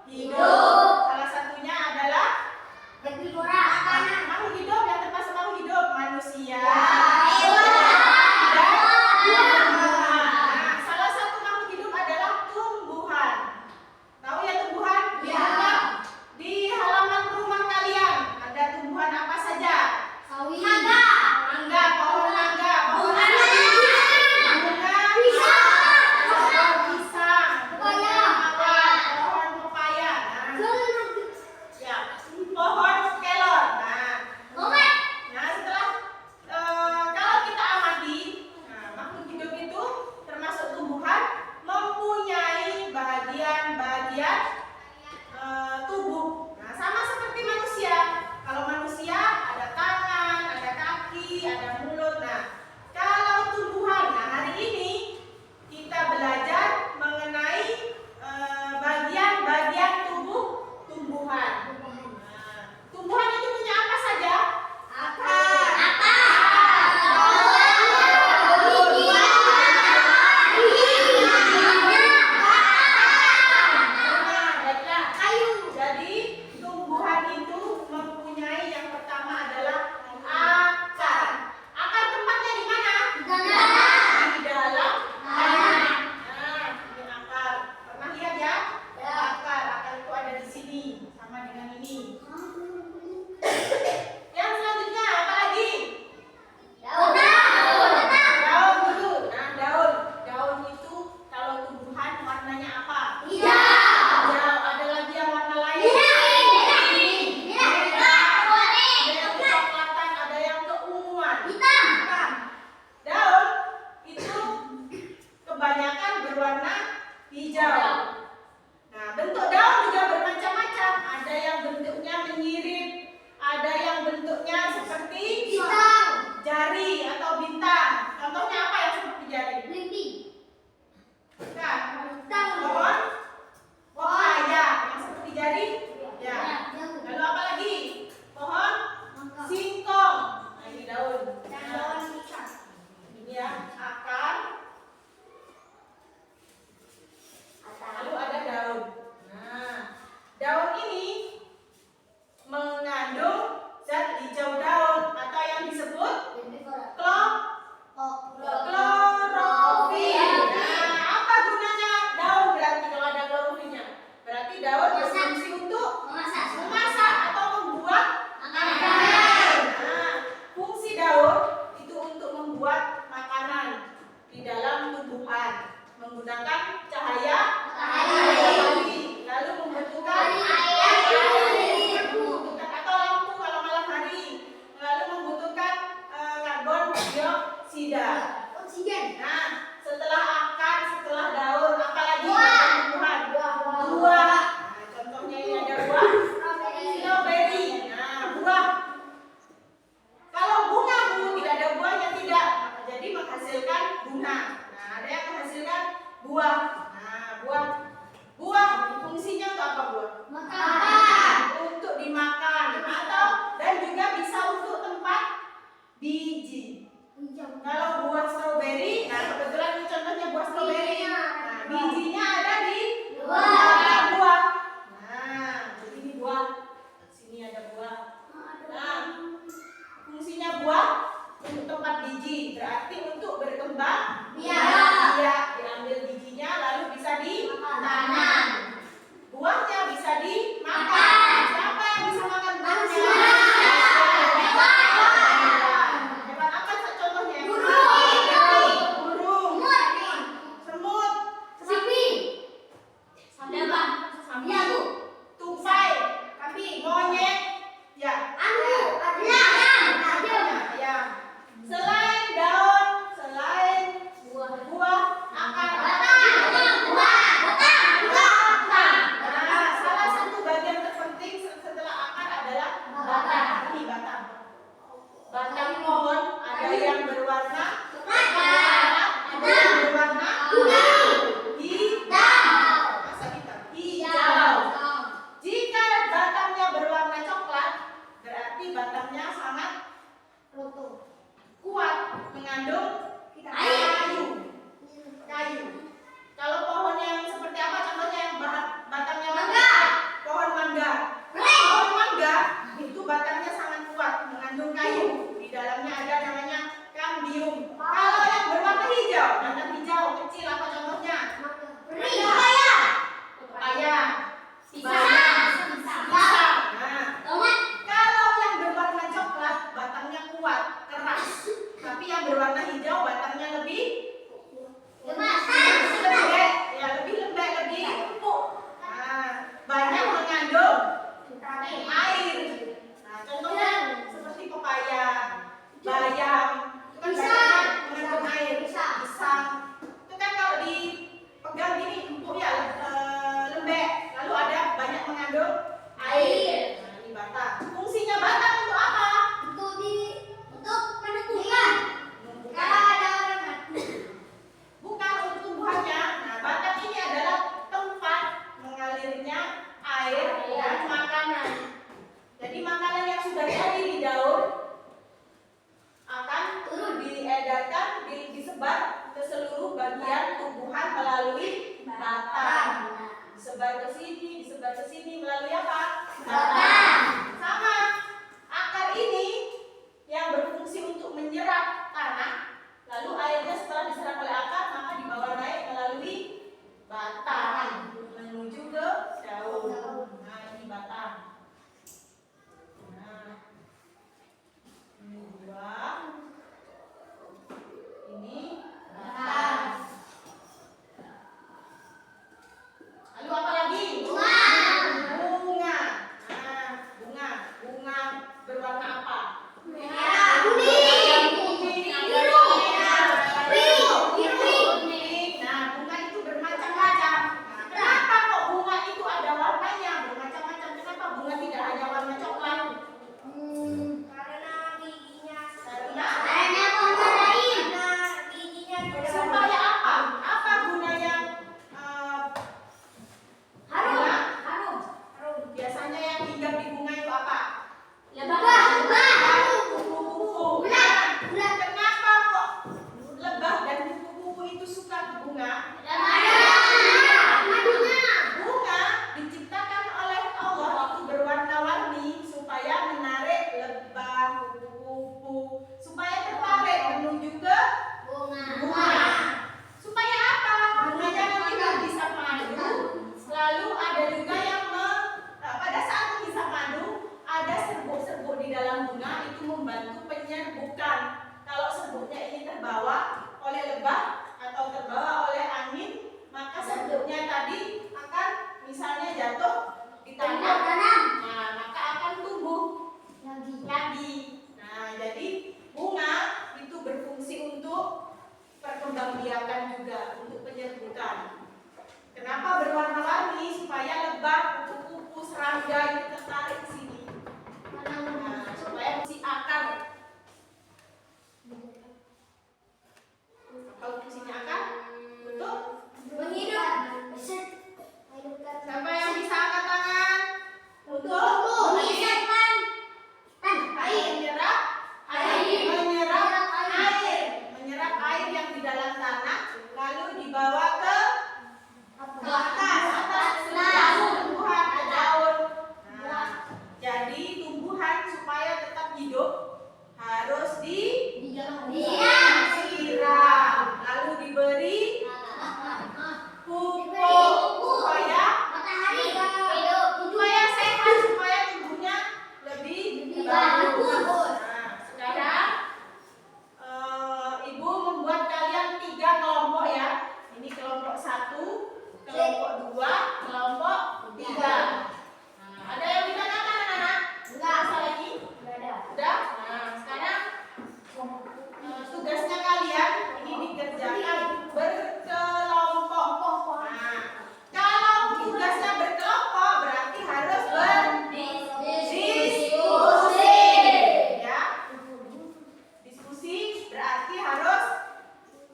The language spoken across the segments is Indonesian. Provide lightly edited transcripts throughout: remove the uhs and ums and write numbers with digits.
Hidup. Salah satunya adalah Herbivora. makhluk hidup yang termasuk makhluk hidup manusia. Nah, salah satu makhluk hidup adalah tumbuhan. Tahu ya tumbuhan? Ya. Di halaman rumah kalian ada tumbuhan apa saja? Sawi. Mangga, pohon mangga, pohon Bunga. bunga, Pisang. pohon pisang, Pepaya. pohon pepaya. Nah, ke sini melalui apa? Batang. Sama. Akar ini yang berfungsi untuk menyerap tanah, lalu airnya setelah diserap oleh akar maka dibawa naik melalui batang menuju ke daun. Nah, ini batang. Nah, ini buah. Ini batang. Lalu apa lagi? Bunga. Bunga. Nah, bunga berwarna apa? Merah. Kuning. Biru. Kuning. Nah, bunga itu bermacam-macam. Nah, kenapa kok bunga itu ada warnanya bermacam-macam? Kenapa bunga tidak hanya warna coklat? Karena giginya. Karena warna lain. Karena giginya supaya apa? Apa gunanya harum. harum? Biasanya yang hinggap di bunga itu apa? Lebah. Kupu-kupu. Ulat. Nah, kenapa kok lebah dan kupu-kupu itu suka ke bunga? Bunga diciptakan oleh Allah itu berwarna-warni supaya menarik lebah, kupu-kupu, supaya tertarik menuju ke bunga. Supaya apa? Bunganya nanti menghisap madu. Lalu ada juga yang pada saat menghisap madu ada serbuk-serbuk di dalam bunga itu membantu penyerbukan. Kalau serbuknya ini terbawa oleh lebah atau terbawa oleh angin, maka serbuknya tadi akan misalnya jatuh di tanah. Nah, maka akan tumbuh lagi. Nah, jadi bunga itu berfungsi untuk perkembangbiakan juga, untuk penyerbukan. Kenapa berwarna-warni? Supaya lebah, kupu-kupu, serangga itu tertarik ke sini. Nah, supaya fungsi akar. Apa fungsinya akar? Untuk siapa yang bisa angkat tangan? Untuk menyerap air yang di dalam tanah, lalu dibawa ke atas tumbuhan, ke daun. Nah, jadi tumbuhan supaya tetap hidup harus disiram, lalu diberi pupuk supaya sehat, supaya tumbuhnya lebih bagus. Nah, sekarang Ibu membuat kalian 3 kelompok ya. Ini kelompok 1, kelompok 2, kelompok 3. Nah, ada yang ditanyakan anak-anak? Masa lagi? Udah? Nah, sekarang tugasnya kalian ini dikerjakan berkelompok. Nah, kalau tugasnya berkelompok berarti harus berdiskusi. Ya. Diskusi berarti harus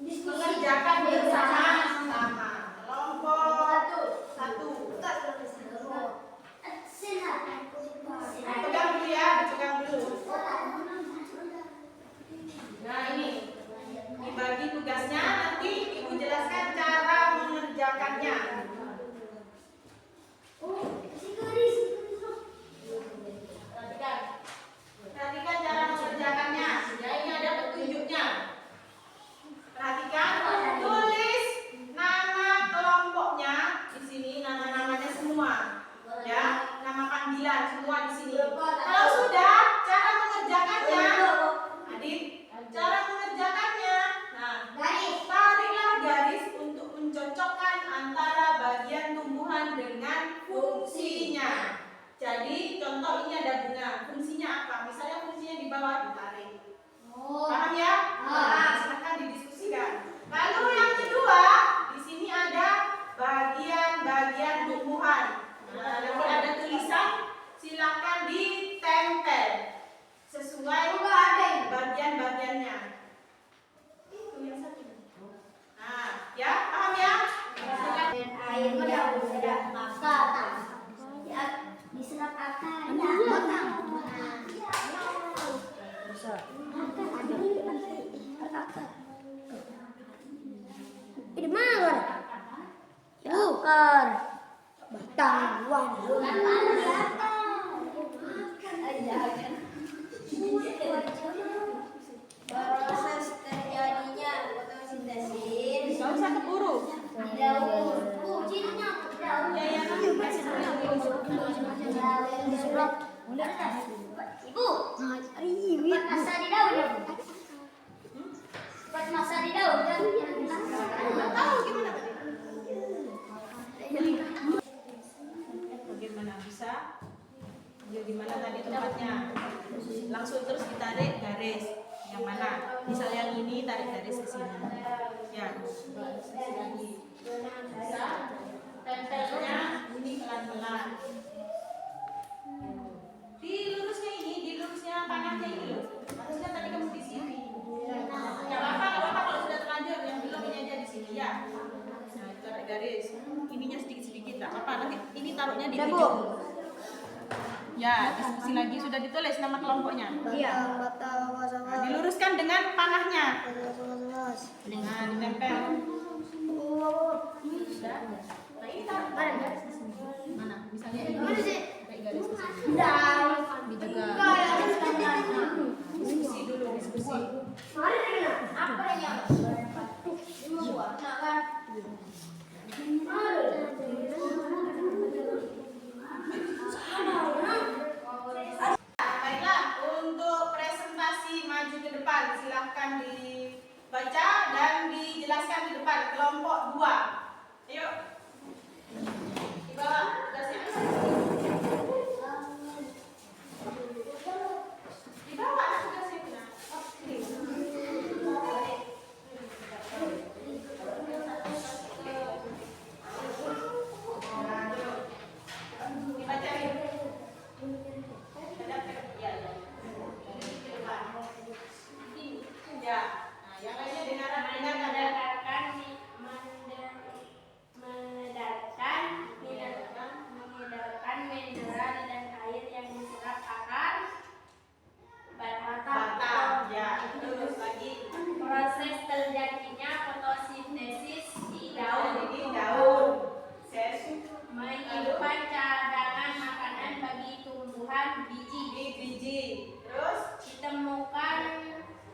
mengerjakan bersama-sama. Kelompok 1. Pegang dulu ya, dipegang dulu. Nah, ini dibagi tugasnya, nanti Ibu jelaskan cara mengerjakannya. Perhatikan cara mengerjakannya. Ya, ini ada petunjuknya. Perhatikan, tulis nama kelompoknya di sini, nama-namanya semua. Ya, nama panggilan semua di sini. Kalau sudah, cara mengerjakannya, Adit, cara mengerjakannya. Nah, tariklah garis untuk mencocokkan antara bagian tumbuhan dengan fungsinya. Jadi, contoh ini ada bunga. Fungsinya apa? Misalnya fungsinya di bawah ditarik. Paham ya? Nah, silakan didiskusikan. Lalu yang kedua, di sini ada bagian-bagian tumbuhan. Nah, nanti ada tulisan, silakan ditempel sesuai bagian-bagiannya. Itu yang satu. Nah, ya, paham ya? Diserap akar. Ini mana? Akar. Batang buah. Proses terjadinya fotosintesis Gak usah keburu. di daun. Ibu, buat masa di daun ya? Buat masa di daun kan? Nggak tahu gimana tadi. Bagaimana bisa? Ya gimana tadi tempatnya? Langsung terus ditarik garis. Yang mana? Misal yang ini tarik garis ke sini. Ya. Lagi. Bisa. Tempelnya ini pelan-pelan. Di lurusnya panahnya ini loh. Harusnya tadi kamu di sini. Ya apa kalau sudah terlanjur yang belum ini aja di sini ya. Nah, tarik garis. Ininya sedikit-sedikit tak apa. Nanti ini taruhnya di ujung. Ya, diskusi lagi sudah ditulis nama kelompoknya. Iya. Nah, diluruskan dengan panahnya. Nah, ditempel. Sudah. Nah, ini taruh garis di sini. Mana? Misalnya ini. Tarik garis ke sini. Ini juga. Diskusi dulu, diskusi. Apa yang? Baiklah, untuk presentasi maju ke depan silahkan dibaca dan dijelaskan di depan kelompok 2. Ayo. Di bawah tugasnya. Di bawah tugasnya Kina. Dibaca yuk. Ya, nah yang lainnya dengarkan mengedarkan mineral dan air yang diserap akan batang. Ya, terus lagi. proses terjadinya fotosintesis di daun Jadi daun. Ses. menyimpan cadangan makanan bagi tumbuhan biji. Biji. Terus Ditemukan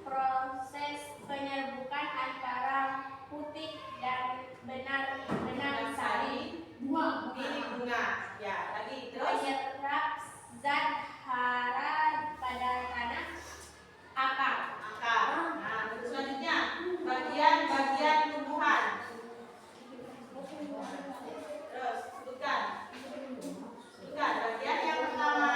proses penyerbukan antara putik dan benang sari ini bunga. Ya, lagi. Terus menyerap zat hara pada tanah akar. akar. Nah, terus selanjutnya bagian-bagian tumbuhan. Terus sebutkan. Bagian yang pertama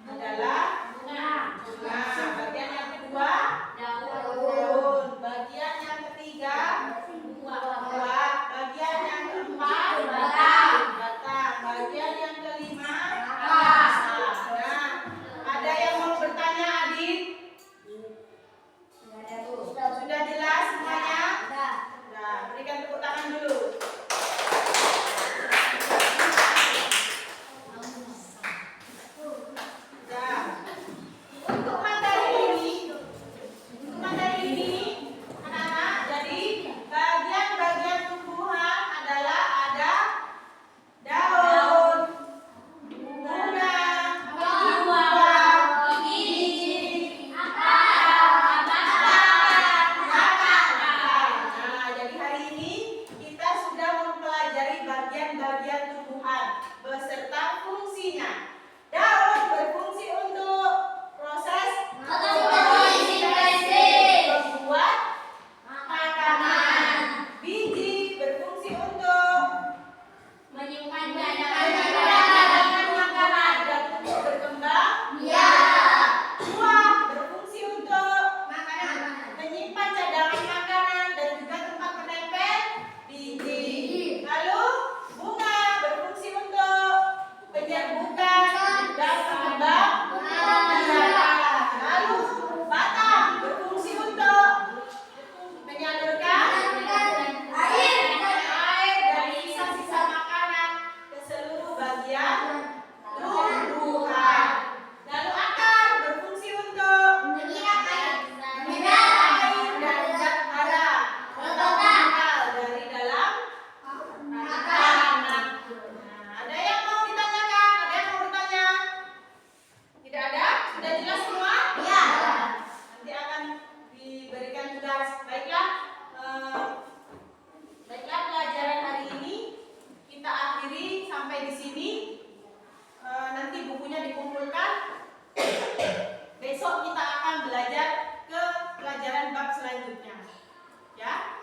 adalah Bunga, bunga. Bagian yang kedua daun, daun. Bagian yang ketiga buah. Bagian yang keempat batang. Bagian yang kelima Akar. Nah, ada yang mau bertanya, Adit? Sudah jelas semuanya? Nah, berikan tepuk tangan dulu. Nah, untuk materi ini, anak-anak, jadi bagian-bagian tumbuhan adalah ada daun, bunga, buah, biji, akar. Nah, jadi hari ini kita sudah mempelajari bagian-bagian tumbuhan beserta fungsinya. Daun berfungsi untuk proses membuat makanan. Biji berfungsi untuk menyimpan cadangan makanan dan tumbuh berkembang. Buah berfungsi untuk menyimpan cadangan makanan dan juga tempat menempel biji. Lalu bunga berfungsi untuk penyerbukan dan sampai di sini. Nanti bukunya dikumpulkan. Besok kita akan belajar ke pelajaran bab selanjutnya. Ya.